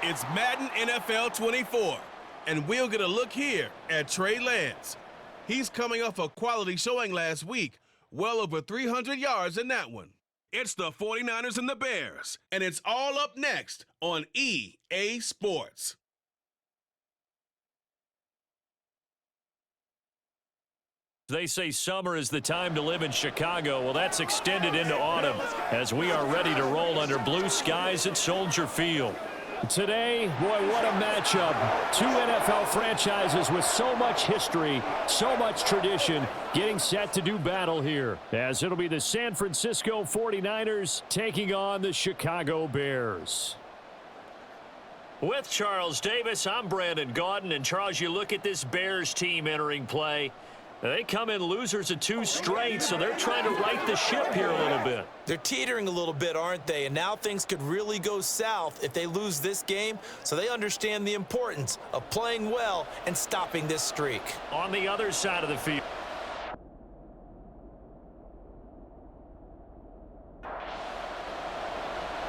It's Madden NFL 24, and we'll get a look here at Trey Lance. He's coming off a quality showing last week, well over 300 yards in that one. It's the 49ers and the Bears, and it's all up next on EA Sports. They say summer is the time to live in Chicago. Well, that's extended into autumn as we are ready to roll under blue skies at Soldier Field. Today, boy, what a matchup. Two NFL franchises with so much history, so much tradition, getting set to do battle here, as it'll be the San Francisco 49ers taking on the Chicago Bears. With Charles Davis, I'm Brandon Gaudin. And Charles, you look at this Bears team entering play. They come in losers of two straight, so they're trying to right the ship here a little bit. They're teetering a little bit, aren't they? And now things could really go south if they lose this game, so they understand the importance of playing well and stopping this streak. On the other side of the field.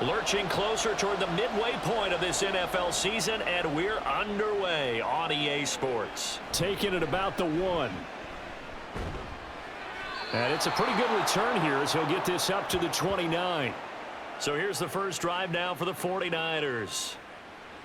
Lurching closer toward the midway point of this NFL season, and we're underway on EA Sports. Taking it about the 1. And it's a pretty good return here as he'll get this up to the 29. So here's the first drive now for the 49ers.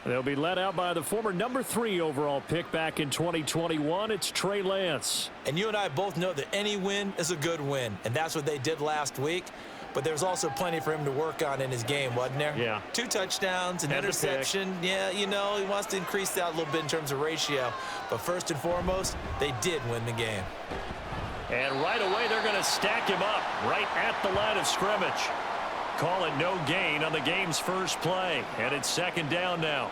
They'll be led out by the former number 3 overall pick back in 2021. It's Trey Lance. And you and I both know that any win is a good win, and that's what they did last week. But there's also plenty for him to work on in his game, wasn't there? Yeah. 2 touchdowns, an interception. Yeah, you know, he wants to increase that a little bit in terms of ratio. But first and foremost, they did win the game. And right away, they're going to stack him up right at the line of scrimmage. Call it no gain on the game's first play. And it's second down now.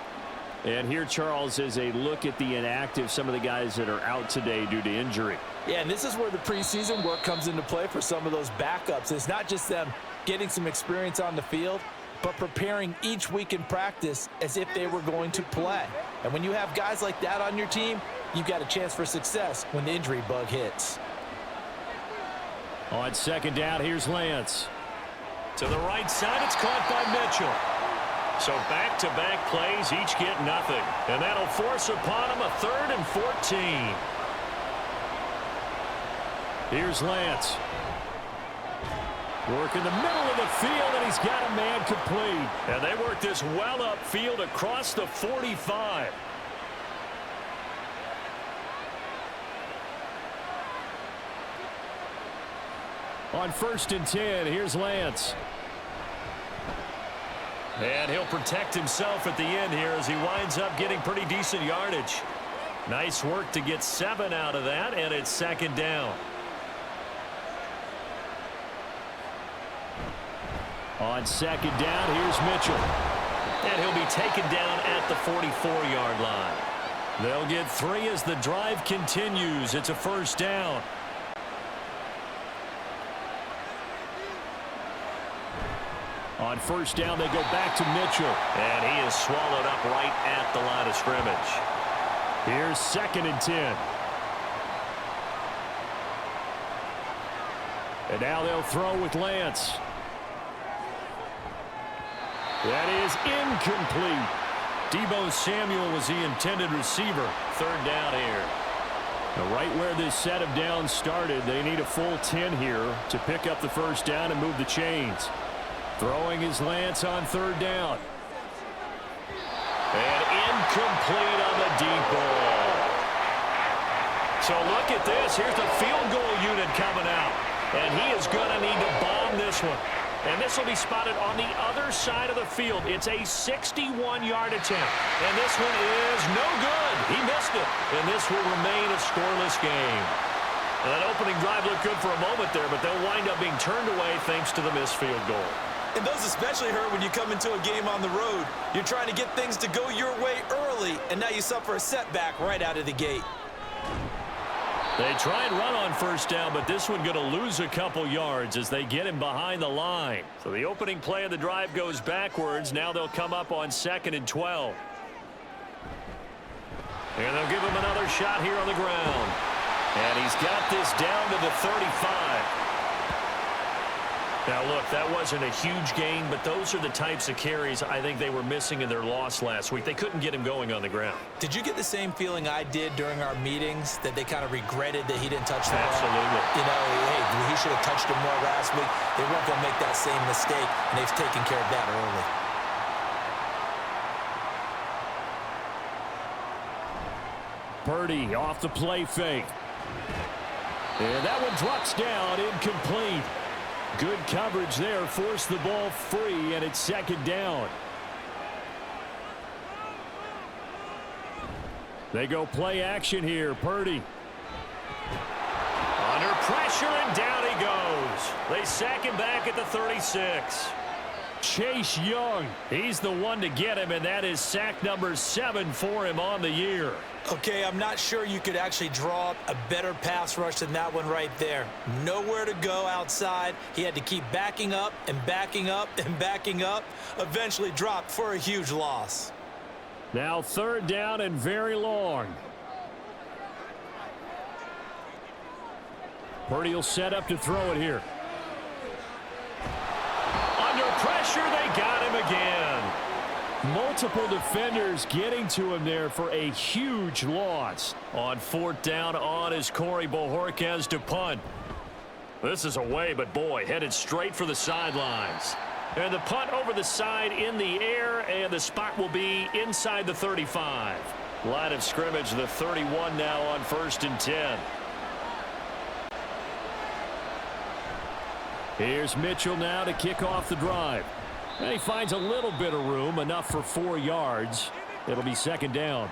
And here, Charles, is a look at the inactive, some of the guys that are out today due to injury. Yeah, and this is where the preseason work comes into play for some of those backups. It's not just them getting some experience on the field, but preparing each week in practice as if they were going to play. And when you have guys like that on your team, you've got a chance for success when the injury bug hits. On second down, here's Lance. To the right side, it's caught by Mitchell. So back-to-back plays, each get nothing. And that'll force upon him a 3rd and 14. Here's Lance. Work in the middle of the field, and he's got a man complete. And they work this well upfield across the 45. On 1st and 10, here's Lance. And he'll protect himself at the end here as he winds up getting pretty decent yardage. Nice work to get 7 out of that, and it's second down. On second down, here's Mitchell. And he'll be taken down at the 44-yard line. They'll get 3 as the drive continues. It's a first down. On first down, they go back to Mitchell. And he is swallowed up right at the line of scrimmage. Here's 2nd and 10. And now they'll throw with Lance. That is incomplete. Deebo Samuel was the intended receiver. 3rd down here. Now right where this set of downs started, they need a full 10 here to pick up the first down and move the chains. Throwing is Lance on 3rd down. And incomplete on the deep ball. So look at this. Here's the field goal unit coming out. And he is going to need to bomb this one. And this will be spotted on the other side of the field. It's a 61-yard attempt. And this one is no good. He missed it. And this will remain a scoreless game. And that opening drive looked good for a moment there, but they'll wind up being turned away thanks to the missed field goal. And those especially hurt when you come into a game on the road. You're trying to get things to go your way early, and now you suffer a setback right out of the gate. They try and run on first down, but this one going to lose a couple yards as they get him behind the line. So the opening play of the drive goes backwards. Now they'll come up on 2nd and 12. And they'll give him another shot here on the ground. And he's got this down to the 35. Now, look, that wasn't a huge gain, but those are the types of carries I think they were missing in their loss last week. They couldn't get him going on the ground. Did you get the same feeling I did during our meetings, that they kind of regretted that he didn't touch the ball? Absolutely. You know, hey, he should have touched him more last week. They weren't going to make that same mistake, and they've taken care of that early. Purdy off the play fake. And that one drops down, incomplete. Good coverage there, forced the ball free, and it's second down. They go play action here, Purdy. Under pressure, and down he goes. They sack him back at the 36. Chase Young, he's the one to get him, and that is sack number 7 for him on the year. Okay, I'm not sure you could actually draw up a better pass rush than that one right there. Nowhere to go outside. He had to keep backing up and backing up and backing up. Eventually dropped for a huge loss. Now third down and very long. Purdy will set up to throw it here. Under pressure, they got him again. Multiple defenders getting to him there for a huge loss. On fourth down on is Corey Bojorquez to punt. This is away, but boy, headed straight for the sidelines. And the punt over the side in the air, and the spot will be inside the 35. Line of scrimmage, the 31 now on 1st and 10. Here's Mitchell now to kick off the drive. And he finds a little bit of room, enough for 4 yards. It'll be second down.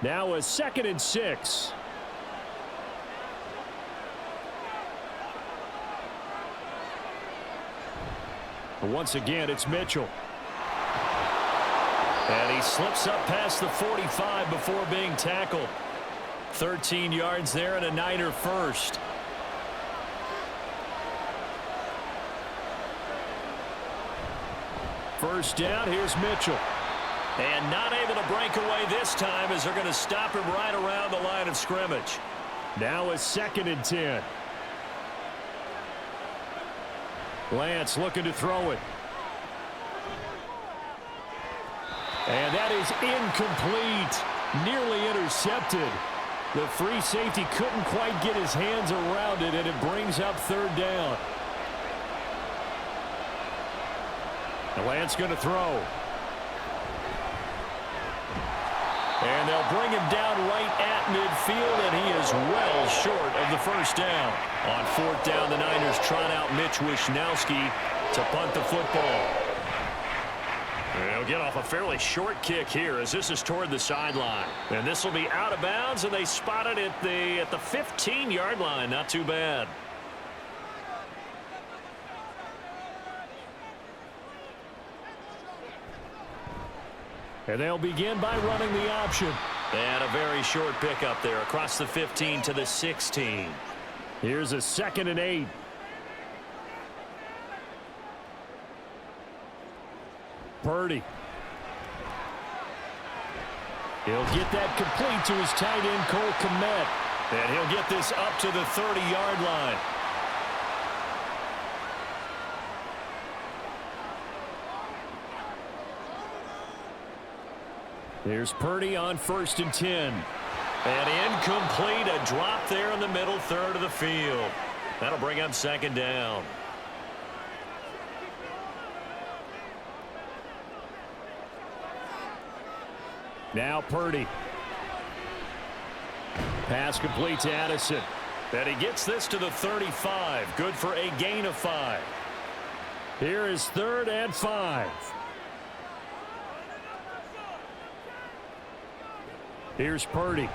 Now a 2nd and 6. Once again, it's Mitchell. And he slips up past the 45 before being tackled. 13 yards there and a Niner first. First down, here's Mitchell. And not able to break away this time, as they're going to stop him right around the line of scrimmage. Now a 2nd and 10. Lance looking to throw it. And that is incomplete. Nearly intercepted. The free safety couldn't quite get his hands around it, and it brings up third down. And Lance going to throw. And they'll bring him down right at midfield, and he is well short of the first down. On fourth down, the Niners trot out Mitch Wishnowski to punt the football. They'll get off a fairly short kick here, as this is toward the sideline. And this will be out of bounds, and they spot it at the 15-yard line. Not too bad. And they'll begin by running the option. And a very short pickup there across the 15 to the 16. Here's a 2nd and 8. Purdy. He'll get that complete to his tight end, Cole Kmet. And he'll get this up to the 30-yard line. Here's Purdy on 1st and 10. And incomplete, a drop there in the middle third of the field. That'll bring up second down. Now Purdy. Pass complete to Addison. And he gets this to the 35. Good for a gain of 5. Here is 3rd and 5. Here's Purdy.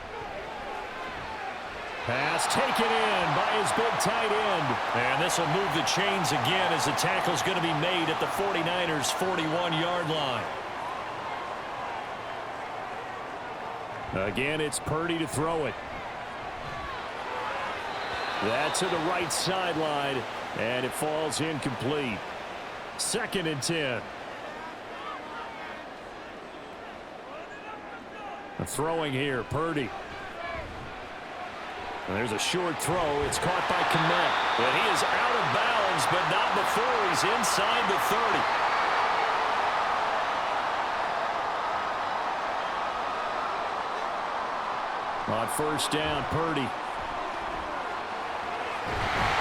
Pass taken in by his big tight end. And this will move the chains again, as the tackle's going to be made at the 49ers' 41-yard line. Again, it's Purdy to throw it. That's to the right sideline, and it falls incomplete. 2nd and 10. Throwing here, Purdy. There's a short throw. It's caught by Kmet. And he is out of bounds, but not before he's inside the 30. On first down, Purdy.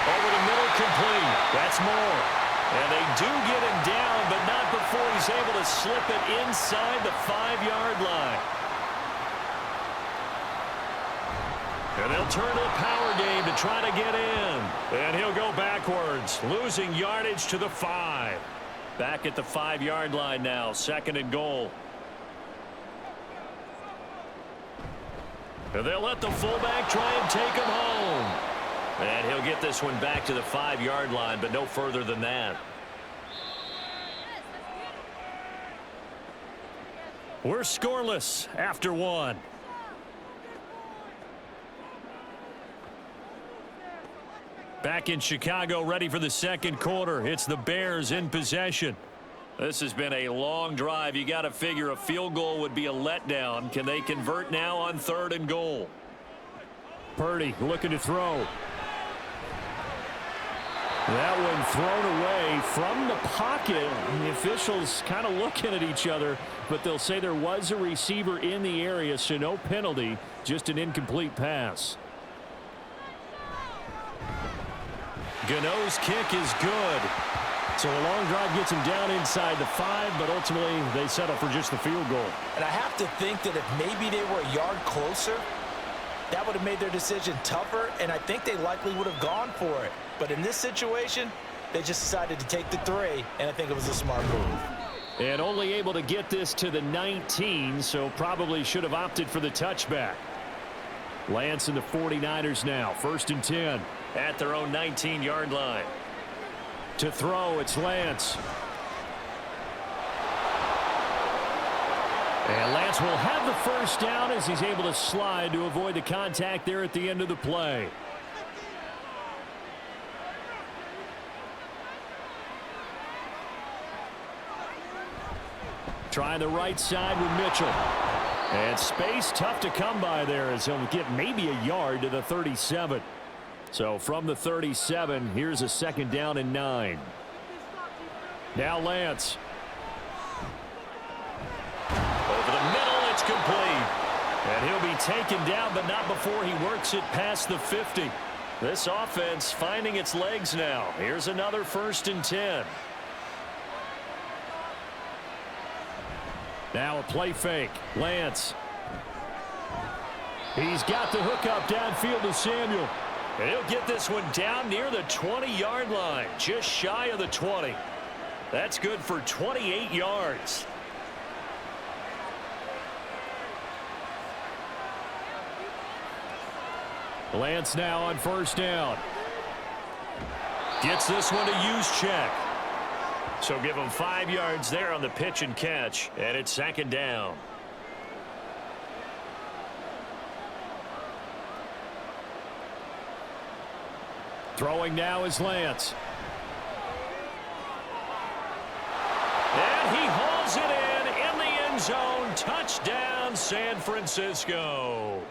Over the middle, complete. That's more. And they do get him down, but not before he's able to slip it inside the 5-yard line. And they'll turn to the power game to try to get in. And he'll go backwards, losing yardage to the 5. Back at the 5-yard line now, 2nd and goal. And they'll let the fullback try and take him home. And he'll get this one back to the 5-yard line, but no further than that. We're scoreless after 1. Back in Chicago, ready for the 2nd quarter. It's the Bears in possession. This has been a long drive. You got to figure a field goal would be a letdown. Can they convert now on 3rd and goal? Purdy looking to throw. That one thrown away from the pocket. The officials kind of looking at each other, but they'll say there was a receiver in the area, so no penalty, just an incomplete pass. Gano's kick is good. So a long drive gets him down inside the 5, but ultimately they settle for just the field goal. And I have to think that if maybe they were a yard closer, that would have made their decision tougher, and I think they likely would have gone for it. But in this situation, they just decided to take the 3, and I think it was a smart move. And only able to get this to the 19, so probably should have opted for the touchback. Lance and the 49ers now, 1st and 10. At their own 19-yard line. To throw, it's Lance. And Lance will have the first down as he's able to slide to avoid the contact there at the end of the play. Trying the right side with Mitchell. And space tough to come by there as he'll get maybe a yard to the 37. So from the 37, here's a 2nd down and 9. Now Lance. Over the middle, it's complete. And he'll be taken down, but not before he works it past the 50. This offense finding its legs now. Here's another 1st and 10. Now a play fake. Lance. He's got the hook up downfield to Samuel. And he'll get this one down near the 20-yard line, just shy of the 20. That's good for 28 yards. Lance now on first down. Gets this one to use check. So give him 5 yards there on the pitch and catch, and it's 2nd down. Throwing now is Lance. And he hauls it in the end zone. Touchdown, San Francisco.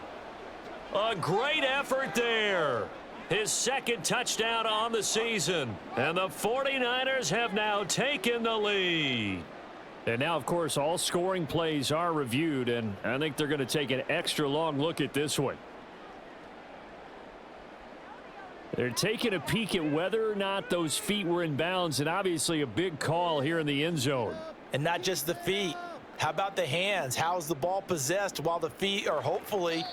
A great effort there. His 2nd touchdown on the season. And the 49ers have now taken the lead. And now, of course, all scoring plays are reviewed, and I think they're going to take an extra long look at this one. They're taking a peek at whether or not those feet were in bounds, and obviously a big call here in the end zone. And not just the feet. How about the hands? How's the ball possessed while the feet are hopefully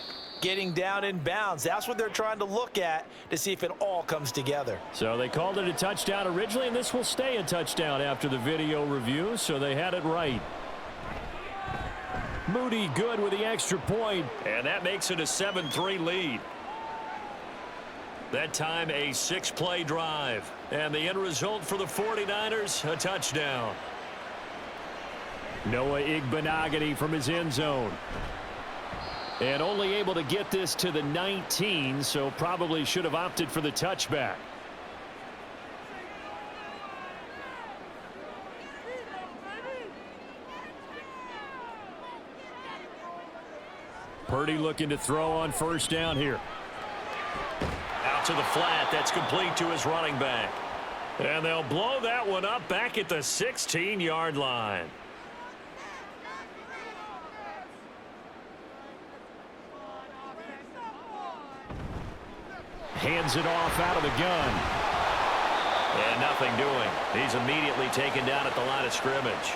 getting down in bounds? That's what they're trying to look at to see if it all comes together. So they called it a touchdown originally, and this will stay a touchdown after the video review, so they had it right. Moody good with the extra point. And that makes it a 7-3 lead. That time a 6-play drive. And the end result for the 49ers, a touchdown. Noah Igbenogany from his end zone. And only able to get this to the 19, so probably should have opted for the touchback. Purdy looking to throw on first down here. out to the flat. That's complete to his running back. And they'll blow that one up back at the 16-yard line. Hands it off out of the gun. And nothing doing. He's immediately taken down at the line of scrimmage.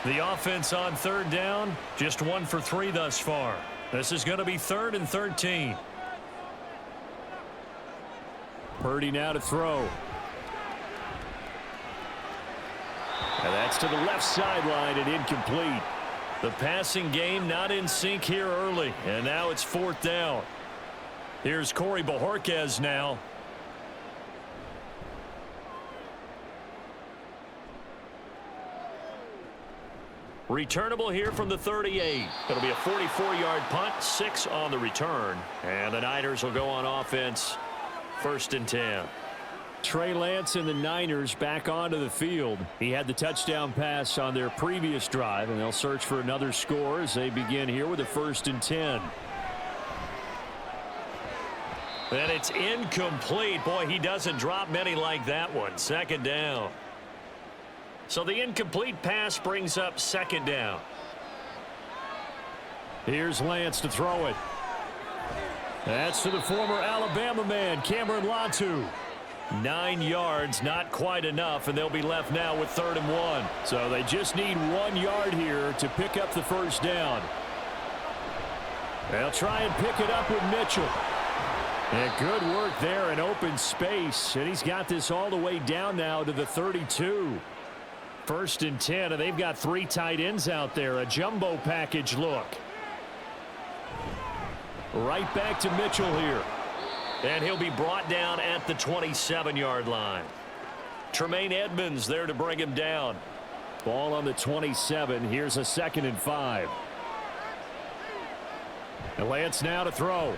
The offense on third down, just 1 for 3 thus far. This is going to be 3rd and 13. Purdy now to throw. And that's to the left sideline and incomplete. The passing game not in sync here early. And now it's 4th down. Here's Corey Bojorquez now. Returnable here from the 38. It'll be a 44-yard punt, 6 on the return. And the Niners will go on offense, 1st and 10. Trey Lance and the Niners back onto the field. He had the touchdown pass on their previous drive, and they'll search for another score as they begin here with a 1st and 10. And it's incomplete. Boy, he doesn't drop many like that one. 2nd down. So the incomplete pass brings up 2nd down. Here's Lance to throw it. That's to the former Alabama man, Cameron Latu. 9 yards, not quite enough, and they'll be left now with 3rd and 1. So they just need 1 yard here to pick up the 1st down. They'll try and pick it up with Mitchell. And good work there in open space. And he's got this all the way down now to the 32. 1st and 10, and they've got 3 tight ends out there. A jumbo package look. Right back to Mitchell here. And he'll be brought down at the 27-yard line. Tremaine Edmonds there to bring him down. Ball on the 27. Here's a 2nd and 5. And Lance now to throw.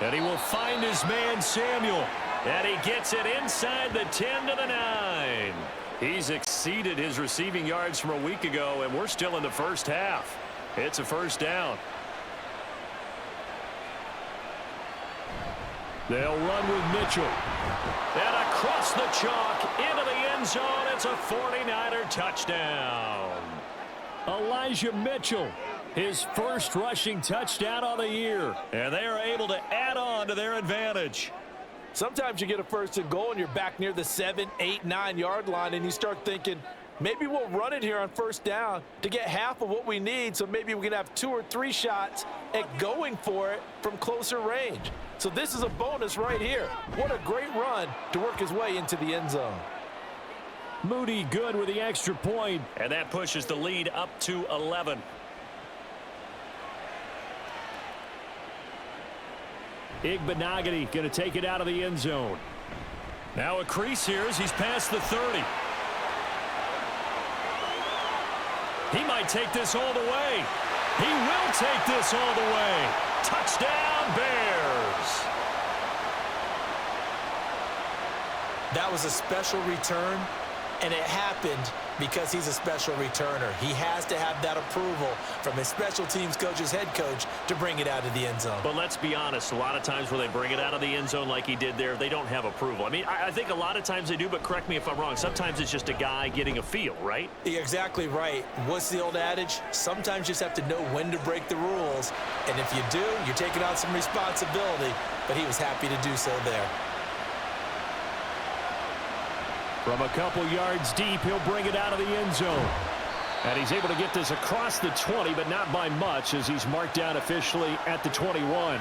And he will find his man Samuel. And he gets it inside the 10 to the 9. He's exceeded his receiving yards from a week ago, and we're still in the first half. It's a 1st down. They'll run with Mitchell. And across the chalk into the end zone. It's a 49er touchdown. Elijah Mitchell, his 1st rushing touchdown of the year. And they are able to add on to their advantage. Sometimes you get a 1st and goal and you're back near the 7, 8, 9-yard line, and you start thinking, maybe we'll run it here on 1st down to get half of what we need, so maybe we can have 2 or 3 shots at going for it from closer range. So this is a bonus right here. What a great run to work his way into the end zone. Moody good with the extra point. And that pushes the lead up to 11. Igbenogany going to take it out of the end zone. Now a crease here as he's past the 30. He might take this all the way. He will take this all the way. Touchdown, Bears. That was a special return, and it happened because he's a special returner. He has to have that approval from his special teams coach's head coach to bring it out of the end zone. But let's be honest, a lot of times where they bring it out of the end zone like he did there, they don't have approval. I mean, I think a lot of times they do, but correct me if I'm wrong. Sometimes it's just a guy getting a feel, right? You're exactly right. What's the old adage? Sometimes you just have to know when to break the rules. And if you do, you're taking on some responsibility. But he was happy to do so there. From a couple yards deep, he'll bring it out of the end zone. And he's able to get this across the 20, but not by much, as he's marked down officially at the 21.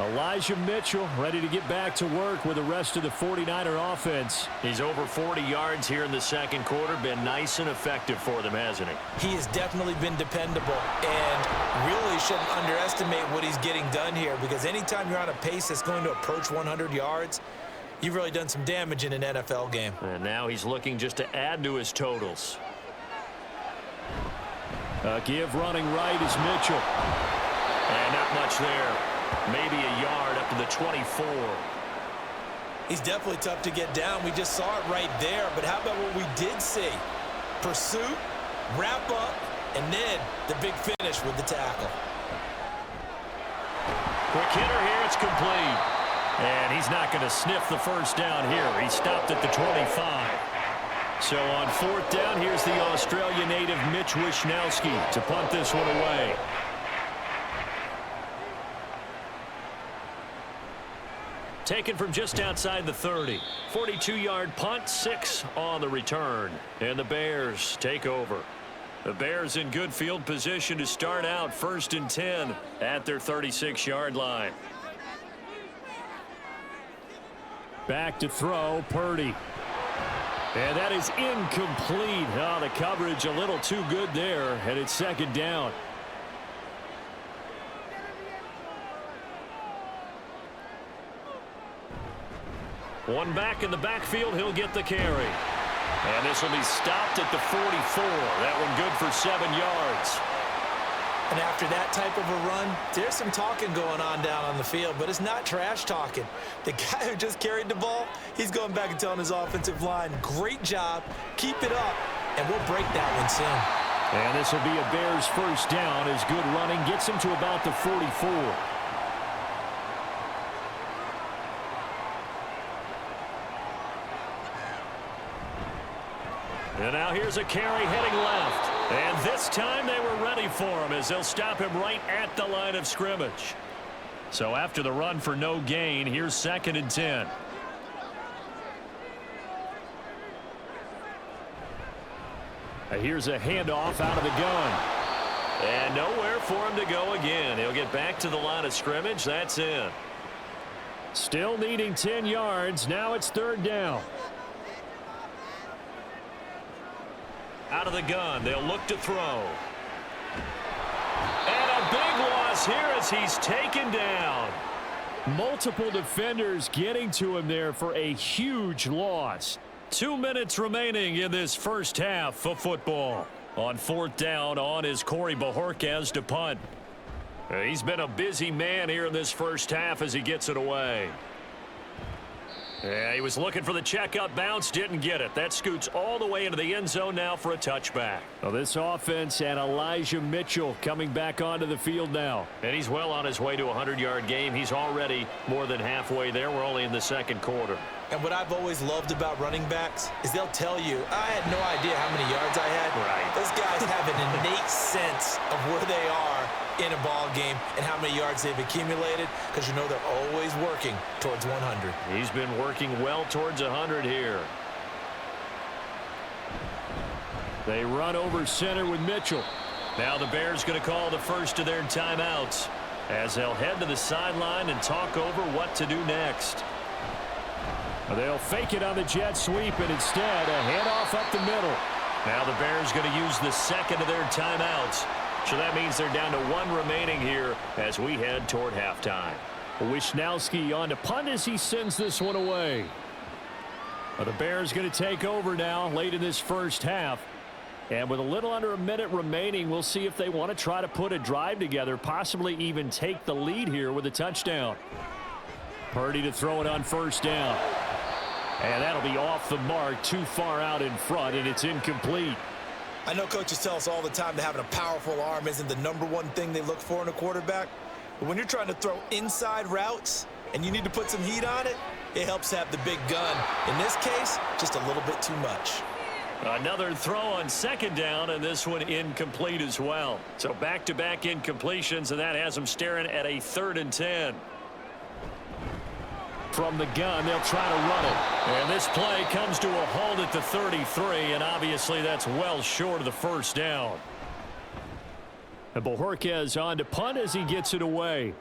Elijah Mitchell ready to get back to work with the rest of the 49er offense. He's over 40 yards here in the 2nd quarter. Been nice and effective for them, hasn't he? He has definitely been dependable, and really shouldn't underestimate what he's getting done here, because anytime you're on a pace that's going to approach 100 yards, you've really done some damage in an NFL game. And now he's looking just to add to his totals. Give running right is Mitchell. And not much there. Maybe a yard up to the 24. He's definitely tough to get down. We just saw it right there. But how about what we did see? Pursuit, wrap up, and then the big finish with the tackle. Quick hitter here. It's complete. And he's not going to sniff the first down here. He stopped at the 25. So on fourth down, here's the Australia native Mitch Wishnowsky to punt this one away. Taken from just outside the 30. 42-yard punt, 6 on the return. And the Bears take over. The Bears in good field position to start out 1st and 10 at their 36-yard line. Back to throw, Purdy. And that is incomplete. Oh, the coverage a little too good there, and it's 2nd down. One back in the backfield, he'll get the carry. And this will be stopped at the 44. That one good for 7 yards. And after that type of a run, there's some talking going on down on the field, but it's not trash talking. The guy who just carried the ball, he's going back and telling his offensive line, great job, keep it up, and we'll break that one soon. And this will be a Bears 1st down as good running gets him to about the 44. And now here's a carry heading left. And this time they were ready for him as they'll stop him right at the line of scrimmage. So after the run for no gain, here's 2nd and 10. Here's a handoff out of the gun. And nowhere for him to go again. He'll get back to the line of scrimmage. That's in. Still needing 10 yards. Now it's 3rd down. Out of the gun, they'll look to throw. And a big loss here as he's taken down. Multiple defenders getting to him there for a huge loss. 2 minutes remaining in this first half of football. On 4th down, on is Corey Bojorquez to punt. He's been a busy man here in this first half as he gets it away. Yeah, he was looking for the checkup bounce, didn't get it. That scoots all the way into the end zone now for a touchback. Well, this offense and Elijah Mitchell coming back onto the field now. And he's well on his way to a 100-yard game. He's already more than halfway there. We're only in the 2nd quarter. And what I've always loved about running backs is they'll tell you, I had no idea how many yards I had. Right. Those guys have an innate sense of where they are in a ball game and how many yards they've accumulated, because you know they're always working towards 100. He's been working well towards 100 here. They run over center with Mitchell. Now the Bears going to call the first of their timeouts as they'll head to the sideline and talk over what to do next. They'll fake it on the jet sweep, and instead a handoff up the middle. Now the Bears going to use the 2nd of their timeouts. So that means they're down to 1 remaining here as we head toward halftime. Wishnowsky on to punt as he sends this one away. Well, the Bears going to take over now late in this first half. And with a little under a minute remaining, we'll see if they want to try to put a drive together, possibly even take the lead here with a touchdown. Purdy to throw it on 1st down. And that'll be off the mark, too far out in front, and it's incomplete. I know coaches tell us all the time that having a powerful arm isn't the #1 thing they look for in a quarterback. But when you're trying to throw inside routes and you need to put some heat on it, it helps have the big gun. In this case, just a little bit too much. Another throw on 2nd down, and this one incomplete as well. So back-to-back incompletions, and that has them staring at a 3rd and 10. From the gun, they'll try to run it. And this play comes to a halt at the 33, and obviously that's well short of the 1st down. And Bojorquez on to punt as he gets it away.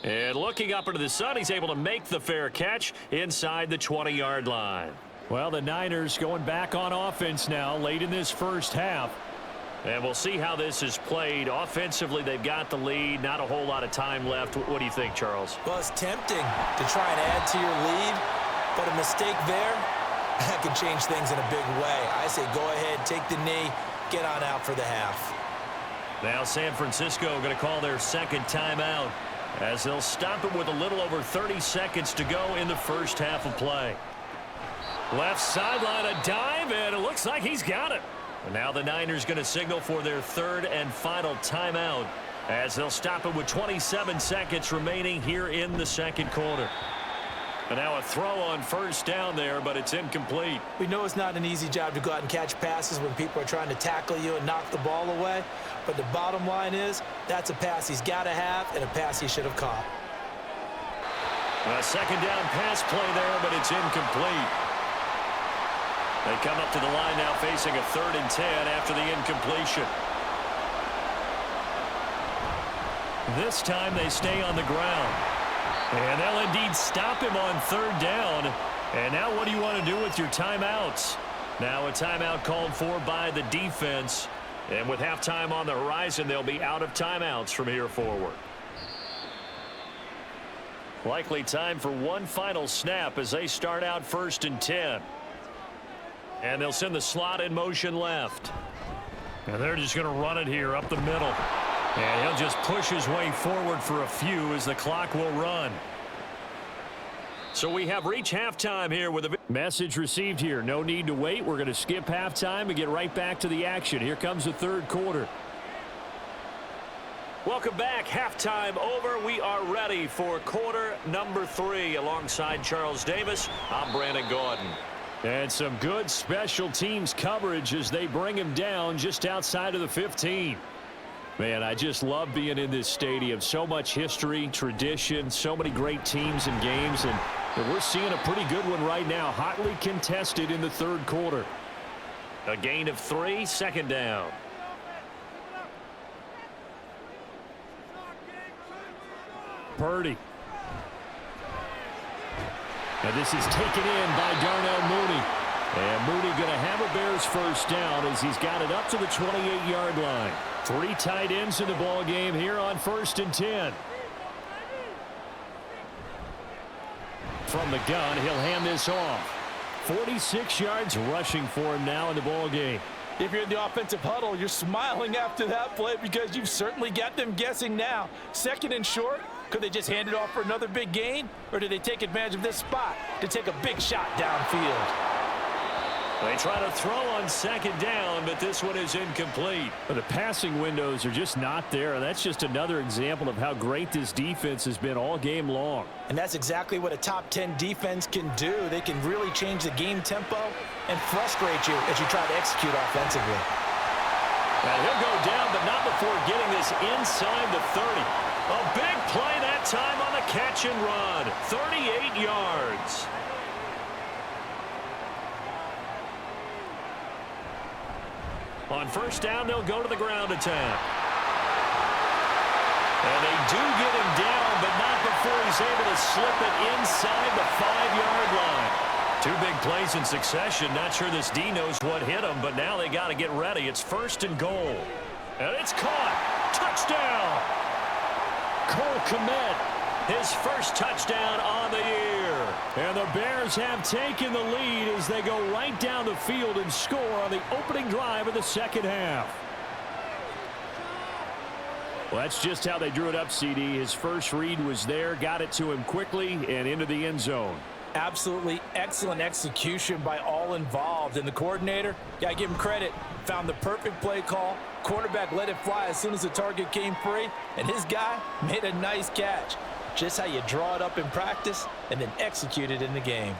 And looking up into the sun, he's able to make the fair catch inside the 20-yard line. Well, the Niners going back on offense now late in this first half. And we'll see how this is played. Offensively, they've got the lead. Not a whole lot of time left. What do you think, Charles? Well, it's tempting to try and add to your lead, but a mistake there, that can change things in a big way. I say go ahead, take the knee, get on out for the half. Now San Francisco going to call their 2nd timeout as they'll stop it with a little over 30 seconds to go in the first half of play. Left sideline, a dive, and it looks like he's got it. And now the Niners going to signal for their 3rd and final timeout as they'll stop it with 27 seconds remaining here in the second quarter. And now a throw on first down there, but it's incomplete. We know it's not an easy job to go out and catch passes when people are trying to tackle you and knock the ball away. But the bottom line is that's a pass he's got to have and a pass he should have caught. A second down pass play there, but it's incomplete. They come up to the line now facing a 3rd and 10 after the incompletion. This time they stay on the ground. And they'll indeed stop him on 3rd down. And now what do you want to do with your timeouts? Now a timeout called for by the defense. And with halftime on the horizon, they'll be out of timeouts from here forward. Likely time for one final snap as they start out 1st and 10. And they'll send the slot in motion left. And they're just going to run it here up the middle. And he'll just push his way forward for a few as the clock will run. So we have reached halftime here with a message received here. No need to wait. We're going to skip halftime and get right back to the action. Here comes the 3rd quarter. Welcome back. Halftime over. We are ready for quarter number 3 alongside Charles Davis. I'm Brandon Gordon. And some good special teams coverage as they bring him down just outside of the 15. Man, I just love being in this stadium. So much history, tradition, so many great teams and games. And we're seeing a pretty good one right now. Hotly contested in the 3rd quarter. A gain of 3, 2nd down. Purdy. Now this is taken in by Darnell Mooney. And Mooney going to have a Bears 1st down as he's got it up to the 28-yard line. 3 tight ends in the ball game here on 1st and 10. From the gun, he'll hand this off. 46 yards rushing for him now in the ball game. If you're in the offensive huddle, you're smiling after that play because you've certainly got them guessing now. 2nd and short, could they just hand it off for another big gain? Or did they take advantage of this spot to take a big shot downfield? They try to throw on 2nd down, but this one is incomplete. But the passing windows are just not there. That's just another example of how great this defense has been all game long. And that's exactly what a top 10 defense can do. They can really change the game tempo and frustrate you as you try to execute offensively. And he'll go down, but not before getting this inside the 30. A big play that time on the catch and run. 38 yards. On 1st down, they'll go to the ground attack. And they do get him down, but not before he's able to slip it inside the 5-yard line. 2 big plays in succession. Not sure this D knows what hit him, but now they got to get ready. It's 1st and goal. And it's caught. Touchdown. Cole Kmet, his 1st touchdown on the year. And the Bears have taken the lead as they go right down the field and score on the opening drive of the 2nd half. Well, that's just how they drew it up, CD. His first read was there, got it to him quickly and into the end zone. Absolutely excellent execution by all involved. And the coordinator, got to give him credit, found the perfect play call. Quarterback let it fly as soon as the target came free. And his guy made a nice catch. Just how you draw it up in practice and then execute it in the game.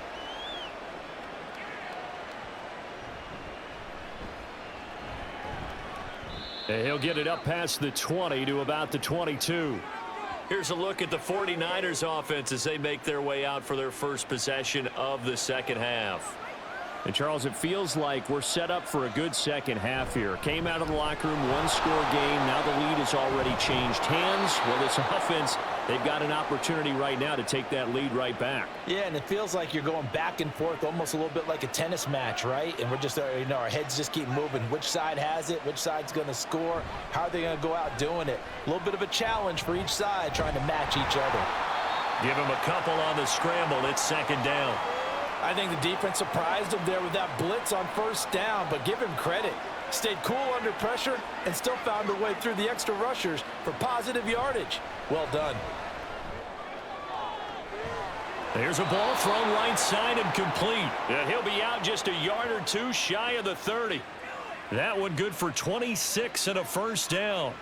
And he'll get it up past the 20 to about the 22. Here's a look at the 49ers offense as they make their way out for their first possession of the 2nd half. And, Charles, it feels like we're set up for a good 2nd half here. Came out of the locker room, 1-score game. Now the lead has already changed hands. Well, this offense, they've got an opportunity right now to take that lead right back. Yeah, and it feels like you're going back and forth, almost a little bit like a tennis match, right? And we're just, our heads just keep moving. Which side has it? Which side's going to score? How are they going to go out doing it? A little bit of a challenge for each side, trying to match each other. Give him a couple on the scramble. It's 2nd down. I think the defense surprised him there with that blitz on 1st down, but give him credit. Stayed cool under pressure and still found a way through the extra rushers for positive yardage. Well done. There's a ball thrown right side and complete. And he'll be out just a yard or 2 shy of the 30. That one good for 26 and a 1st down.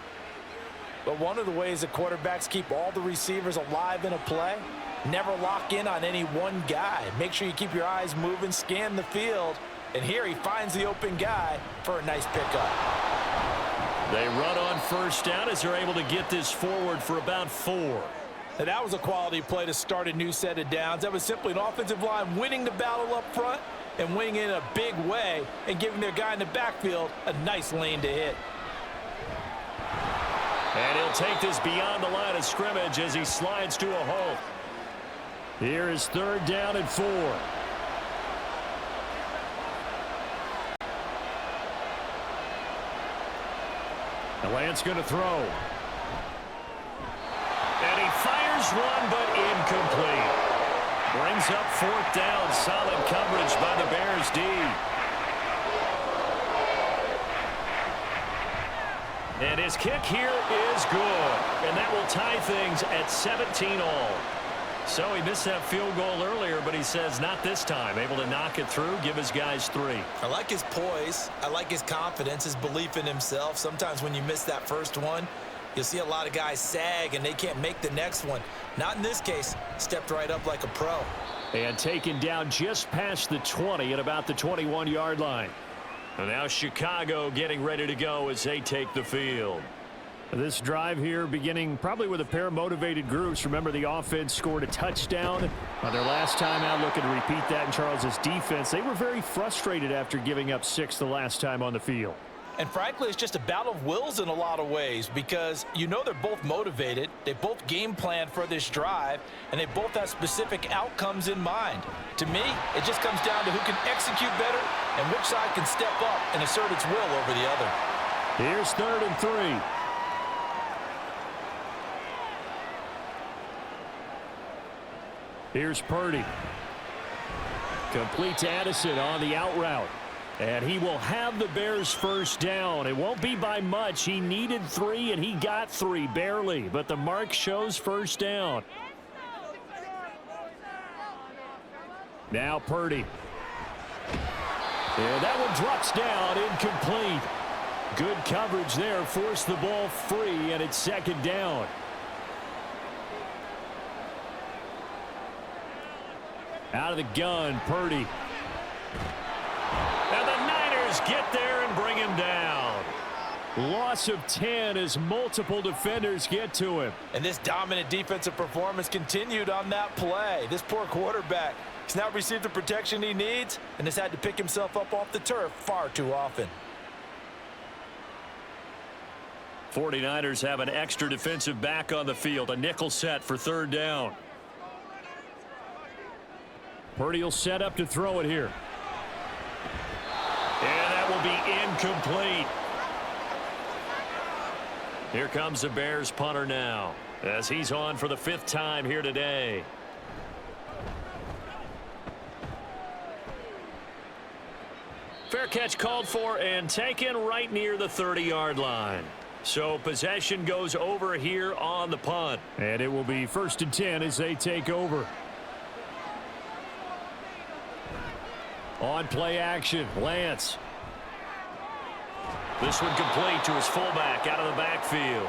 But one of the ways that quarterbacks keep all the receivers alive in a play, never lock in on any one guy. Make sure you keep your eyes moving, scan the field, and here he finds the open guy for a nice pickup. They run on first down as they're able to get this forward for about 4. Now that was a quality play to start a new set of downs. That was simply an offensive line winning the battle up front and winning it in a big way and giving their guy in the backfield a nice lane to hit. And he'll take this beyond the line of scrimmage as he slides to a halt. Here is 3rd down and 4. The Lance going to throw. And he fires one, but incomplete. Brings up 4th down. Solid coverage by the Bears D. And his kick here is good. And that will tie things at 17 all. So he missed that field goal earlier, but he says not this time. Able to knock it through, give his guys 3. I like his poise. I like his confidence, his belief in himself. Sometimes when you miss that first one, you'll see a lot of guys sag and they can't make the next one. Not in this case. Stepped right up like a pro. And taken down just past the 20 at about the 21-yard line. And now Chicago getting ready to go as they take the field. This drive here beginning probably with a pair of motivated groups. Remember, the offense scored a touchdown on their last time out, looking to repeat that in Charles's defense. They were very frustrated after giving up 6 the last time on the field. And frankly, it's just a battle of wills in a lot of ways because you know they're both motivated. They both game plan for this drive, and they both have specific outcomes in mind. To me, it just comes down to who can execute better and which side can step up and assert its will over the other. Here's 3rd and 3. Here's Purdy. Complete to Addison on the out route. And he will have the Bears first down. It won't be by much. He needed 3, and he got 3, barely. But the mark shows first down. Now Purdy. And that one drops down, incomplete. Good coverage there, forced the ball free, and it's 2nd down. Out of the gun, Purdy. And the Niners get there and bring him down. Loss of 10 as multiple defenders get to him. And this dominant defensive performance continued on that play. This poor quarterback has now received the protection he needs and has had to pick himself up off the turf far too often. 49ers have an extra defensive back on the field. A nickel set for 3rd down. Purdy will set up to throw it here. And that will be incomplete. Here comes the Bears punter now as he's on for the 5th time here today. Fair catch called for and taken right near the 30-yard line. So possession goes over here on the punt. And it will be 1st and 10 as they take over. On play action, Lance. This one complete to his fullback out of the backfield.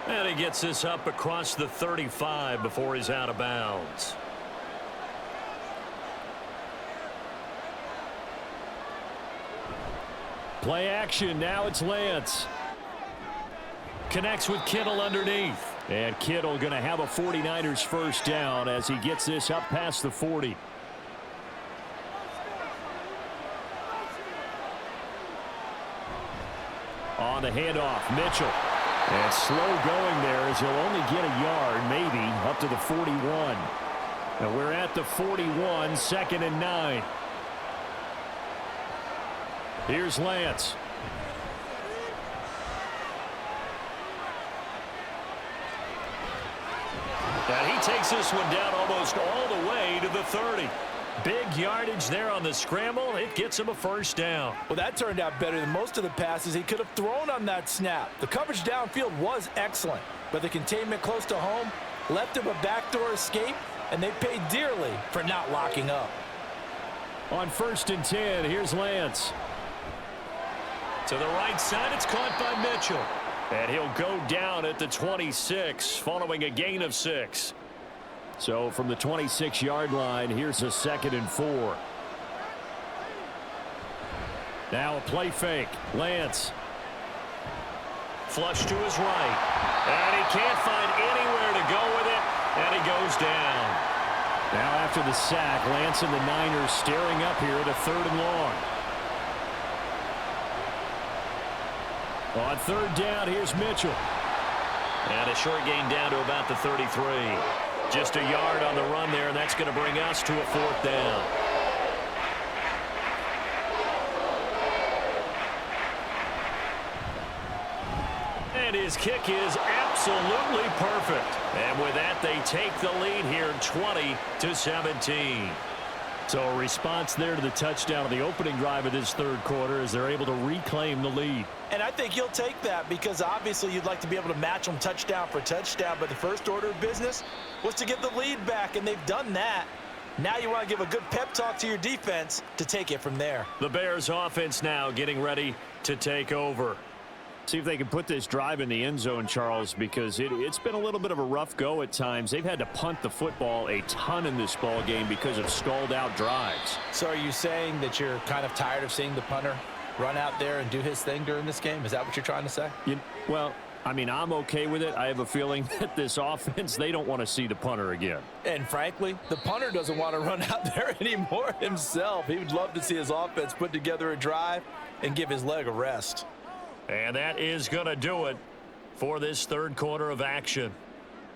And he gets this up across the 35 before he's out of bounds. Play action, now it's Lance. Connects with Kittle underneath. And Kittle going to have a 49ers first down as he gets this up past the 40. On the handoff, Mitchell. And slow going there as he'll only get a yard, maybe, up to the 41. And we're at the 41, 2nd and 9. Here's Lance. And he takes this one down almost all the way to the 30. Big yardage there on the scramble. It gets him a first down. Well, that turned out better than most of the passes he could have thrown on that snap. The coverage downfield was excellent, but the containment close to home left him a backdoor escape, and they paid dearly for not locking up. On 1st and 10, here's Lance. To the right side, it's caught by Mitchell. And he'll go down at the 26 following a gain of 6. So from the 26-yard line, here's a 2nd and 4. Now a play fake. Lance. Flush to his right. And he can't find anywhere to go with it. And he goes down. Now after the sack, Lance and the Niners staring up here at a 3rd and long. On 3rd down, here's Mitchell. And a short gain down to about the 33. Just a yard on the run there, and that's going to bring us to a 4th down. And his kick is absolutely perfect. And with that, they take the lead here 20-17. So a response there to the touchdown on the opening drive of this 3rd quarter as they're able to reclaim the lead. And I think you'll take that because obviously you'd like to be able to match them touchdown for touchdown, but the first order of business was to get the lead back, and they've done that. Now you want to give a good pep talk to your defense to take it from there. The Bears offense now getting ready to take over. See if they can put this drive in the end zone, Charles, because it's been a little bit of a rough go at times. They've had to punt the football a ton in this ball game because of stalled-out drives. So are you saying that you're kind of tired of seeing the punter run out there and do his thing during this game? Is that what you're trying to say? Well, I mean, I'm okay with it. I have a feeling that this offense, they don't want to see the punter again. And frankly, the punter doesn't want to run out there anymore himself. He would love to see his offense put together a drive and give his leg a rest. And that is going to do it for this 3rd quarter of action.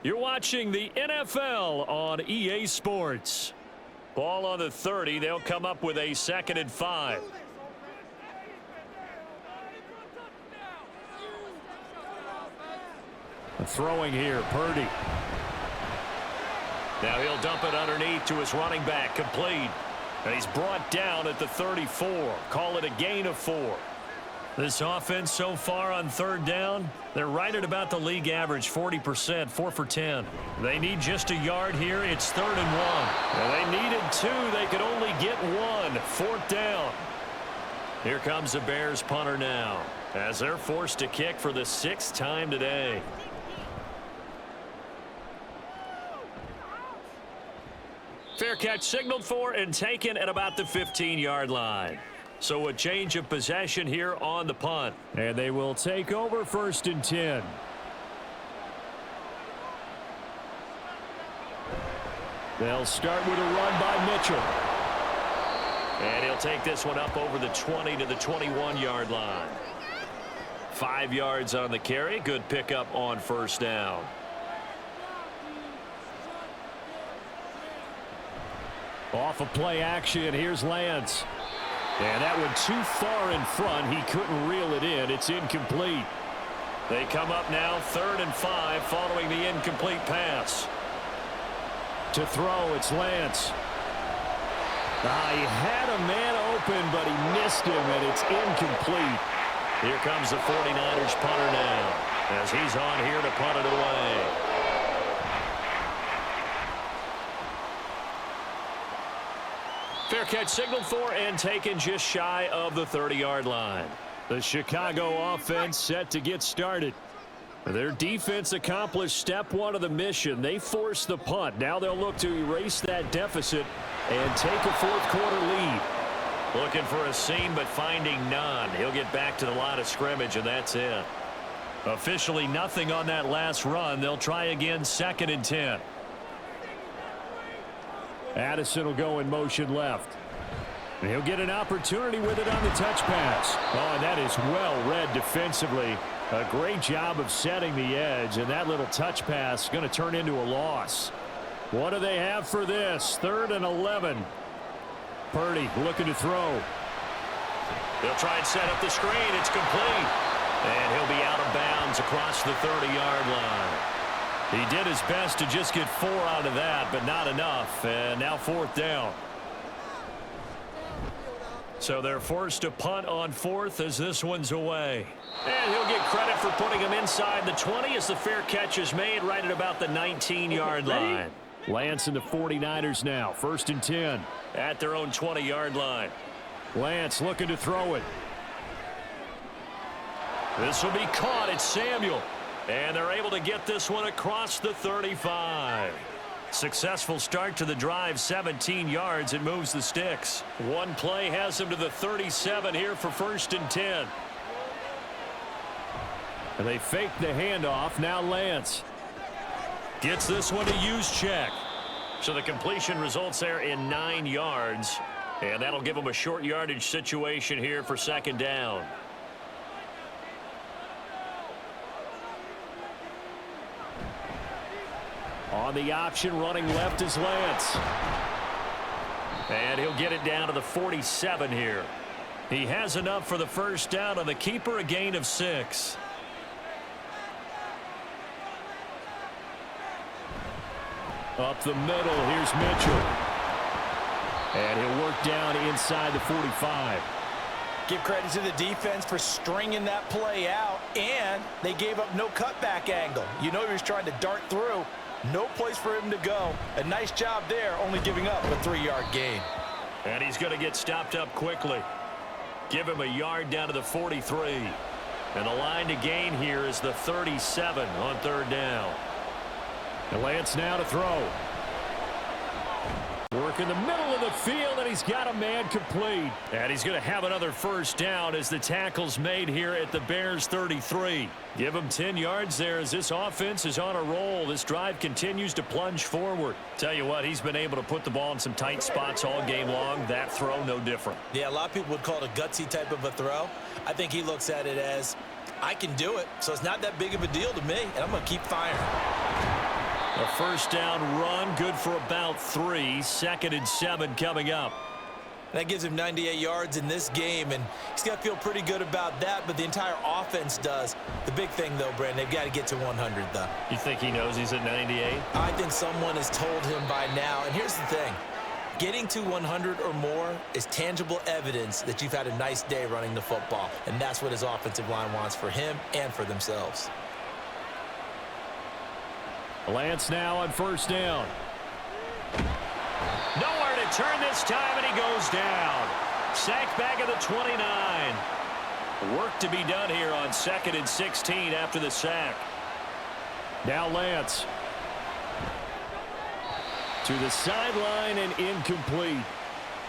You're watching the NFL on EA Sports. Ball on the 30. They'll come up with a 2nd and 5. Throwing here, Purdy. Now he'll dump it underneath to his running back, complete. And he's brought down at the 34. Call it a gain of 4. This offense so far on 3rd down, they're right at about the league average, 40%, 4 for 10. They need just a yard here. It's 3rd and 1. And they needed 2. They could only get 1. 4th down. Here comes the Bears punter now as they're forced to kick for the 6th time today. Fair catch signaled for and taken at about the 15-yard line. So a change of possession here on the punt. And they will take over 1st and 10. They'll start with a run by Mitchell. And he'll take this one up over the 20 to the 21-yard line. 5 yards on the carry. Good pickup on 1st down. Off of play action, here's Lance. And that one too far in front. He couldn't reel it in. It's incomplete. They come up now 3rd and 5 following the incomplete pass. To throw, it's Lance. He had a man open, but he missed him, and it's incomplete. Here comes the 49ers punter now as he's on here to punt it away. Fair catch signaled for and taken just shy of the 30-yard line. The Chicago offense set to get started. Their defense accomplished step 1 of the mission. They forced the punt. Now they'll look to erase that deficit and take a 4th quarter lead. Looking for a seam but finding none. He'll get back to the line of scrimmage, and that's it. Officially nothing on that last run. They'll try again 2nd and 10. Addison will go in motion left. And he'll get an opportunity with it on the touch pass. Oh, and that is well read defensively. A great job of setting the edge, and that little touch pass is going to turn into a loss. What do they have for this? 3rd and 11. Purdy looking to throw. They'll try and set up the screen. It's complete. And he'll be out of bounds across the 30-yard line. He did his best to just get 4 out of that, but not enough. And now 4th down. So they're forced to punt on 4th as this one's away. And he'll get credit for putting him inside the 20 as the fair catch is made right at about the 19-yard line. Lance and the 49ers now. 1st and 10. At their own 20-yard line. Lance looking to throw it. This will be caught. It's Samuel. And they're able to get this one across the 35. Successful start to the drive, 17 yards. It moves the sticks. One play has them to the 37 here for 1st and 10. And they fake the handoff. Now Lance gets this one to Juszczyk. So the completion results there in 9 yards. And that'll give them a short yardage situation here for 2nd down. on the option, running left is Lance. And he'll get it down to the 47 here. He has enough for the 1st down on the keeper, a gain of 6. Up the middle, here's Mitchell. And he'll work down inside the 45. Give credit to the defense for stringing that play out, and they gave up no cutback angle. You know he was trying to dart through. No place for him to go. A nice job there, only giving up a 3-yard gain. And he's going to get stopped up quickly. Give him a yard down to the 43. And the line to gain here is the 37 on 3rd down. And Lance now to throw. Work in the middle of the field, and he's got a man complete. And he's going to have another 1st down as the tackle's made here at the Bears 33. Give him 10 yards there as this offense is on a roll. This drive continues to plunge forward. Tell you what, he's been able to put the ball in some tight spots all game long. That throw, no different. Yeah, a lot of people would call it a gutsy type of a throw. I think he looks at it as, I can do it, so it's not that big of a deal to me, and I'm going to keep firing. A 1st down run, good for about 3. 2nd and 7 coming up. That gives him 98 yards in this game, and he's got to feel pretty good about that, but the entire offense does. The big thing, though, Brandon, they've got to get to 100, though. You think he knows he's at 98? I think someone has told him by now, and here's the thing. Getting to 100 or more is tangible evidence that you've had a nice day running the football, and that's what his offensive line wants for him and for themselves. Lance now on 1st down. Nowhere to turn this time, and he goes down. Sacked back at the 29. Work to be done here on 2nd and 16 after the sack. Now Lance. To the sideline and incomplete.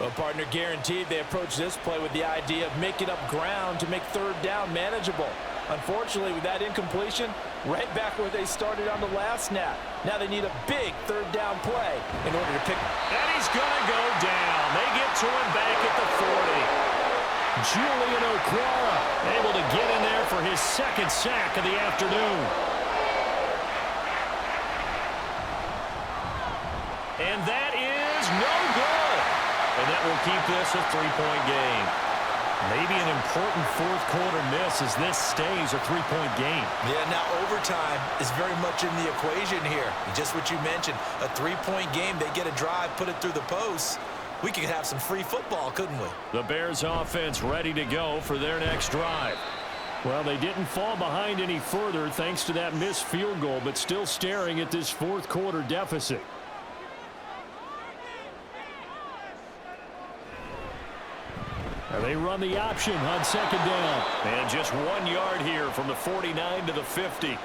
Well, partner, guaranteed they approach this play with the idea of making up ground to make 3rd down manageable. Unfortunately, with that incompletion, right back where they started on the last snap. Now they need a big 3rd down play in order to pick. And he's going to go down. They get to him back at the 40. Julian Okwara able to get in there for his 2nd sack of the afternoon. And that is no good. And that will keep this a 3-point game. Maybe an important 4th quarter miss as this stays a 3-point game. Yeah, now overtime is very much in the equation here. Just what you mentioned, a 3-point game. They get a drive, put it through the posts. We could have some free football, couldn't we? The Bears offense ready to go for their next drive. Well, they didn't fall behind any further thanks to that missed field goal, but still staring at this 4th quarter deficit. And they run the option on 2nd down. And just 1 yard here from the 49 to the 50.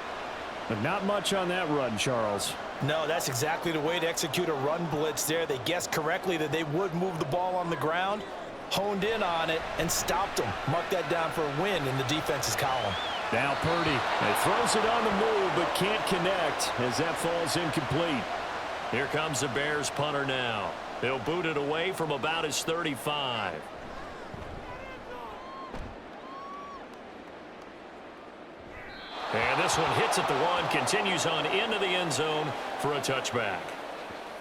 But not much on that run, Charles. No, that's exactly the way to execute a run blitz there. They guessed correctly that they would move the ball on the ground, honed in on it, and stopped them. Mark that down for a win in the defense's column. Now Purdy. He throws it on the move, but can't connect as that falls incomplete. Here comes the Bears punter now. He'll boot it away from about his 35. And this one hits at the 1, continues on into the end zone for a touchback.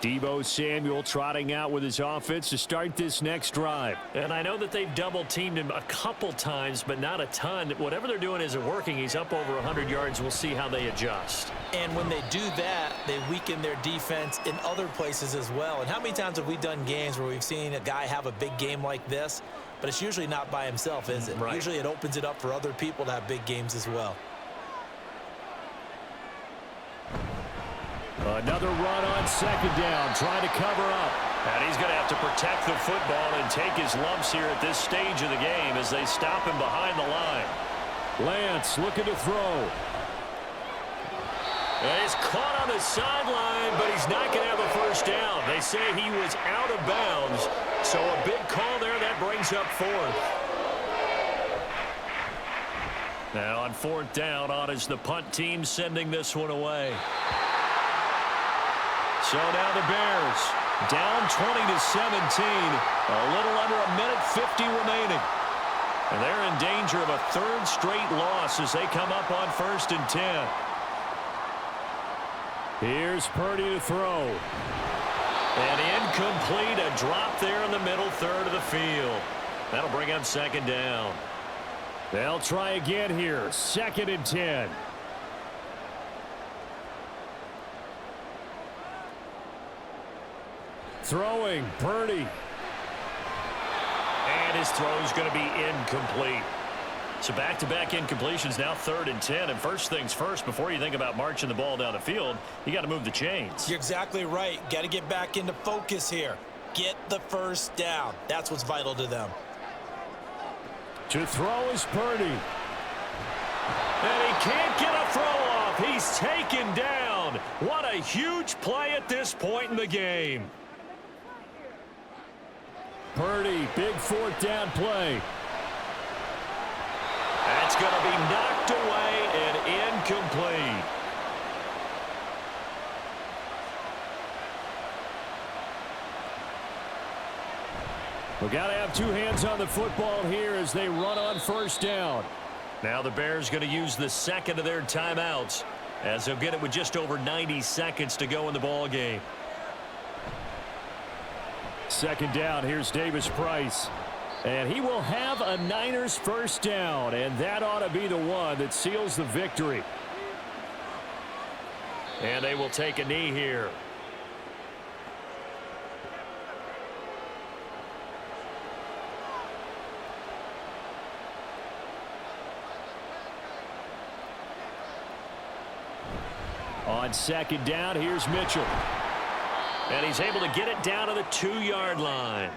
Deebo Samuel trotting out with his offense to start this next drive. And I know that they've double-teamed him a couple times, but not a ton. Whatever they're doing isn't working. He's up over 100 yards. We'll see how they adjust. And when they do that, they weaken their defense in other places as well. And how many times have we done games where we've seen a guy have a big game like this, but it's usually not by himself, is it? Right. Usually it opens it up for other people to have big games as well. Another run on 2nd down, trying to cover up. And he's going to have to protect the football and take his lumps here at this stage of the game as they stop him behind the line. Lance looking to throw. And he's caught on the sideline, but he's not going to have a first down. They say he was out of bounds, so a big call there. That brings up fourth. Now on fourth down, on is the punt team sending this one away. So now the Bears down 20-17, a little under a minute 50 remaining. And they're in danger of a third straight loss as they come up on 1st and 10. Here's Purdy to throw. And incomplete, a drop there in the middle third of the field. That'll bring up 2nd down. They'll try again here, 2nd and 10. Throwing, Purdy. And his throw is going to be incomplete. So back-to-back incompletions, now 3rd and 10. And first things first, before you think about marching the ball down the field, you got to move the chains. You're exactly right. Got to get back into focus here. Get the first down. That's what's vital to them. To throw is Purdy. And he can't get a throw off. He's taken down. What a huge play at this point in the game. Purdy, big 4th down play. That's going to be knocked away and incomplete. We got to have two hands on the football here as they run on 1st down. Now the Bears going to use the second of their timeouts as they'll get it with just over 90 seconds to go in the ball game. 2nd down, here's Davis Price. And he will have a Niners 1st down, and that ought to be the one that seals the victory. And they will take a knee here. On 2nd down, here's Mitchell. And he's able to get it down to the 2-yard line.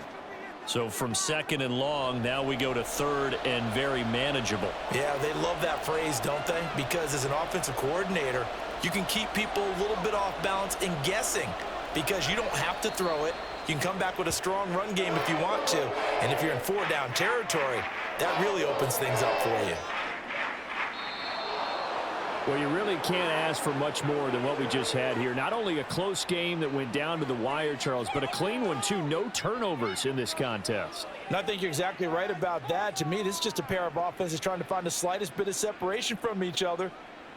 So from 2nd and long, now we go to 3rd and very manageable. Yeah, they love that phrase, don't they? Because as an offensive coordinator, you can keep people a little bit off balance and guessing because you don't have to throw it. You can come back with a strong run game if you want to. And if you're in 4-down territory, that really opens things up for you. Well, you really can't ask for much more than what we just had here. Not only a close game that went down to the wire, Charles, but a clean one, too. No turnovers in this contest. And I think you're exactly right about that. To me, this is just a pair of offenses trying to find the slightest bit of separation from each other.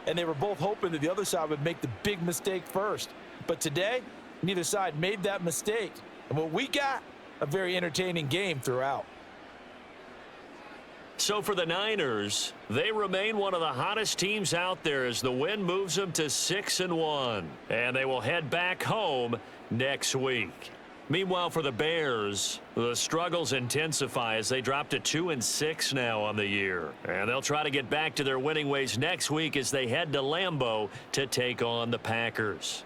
And they were both hoping that the other side would make the big mistake first. But today, neither side made that mistake. And what we got, a very entertaining game throughout. So for the Niners, they remain one of the hottest teams out there as the win moves them to 6-1. And they will head back home next week. Meanwhile, for the Bears, the struggles intensify as they drop to 2-6 now on the year. And they'll try to get back to their winning ways next week as they head to Lambeau to take on the Packers.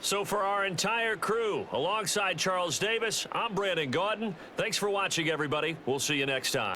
So for our entire crew, alongside Charles Davis, I'm Brandon Gaudin. Thanks for watching, everybody. We'll see you next time.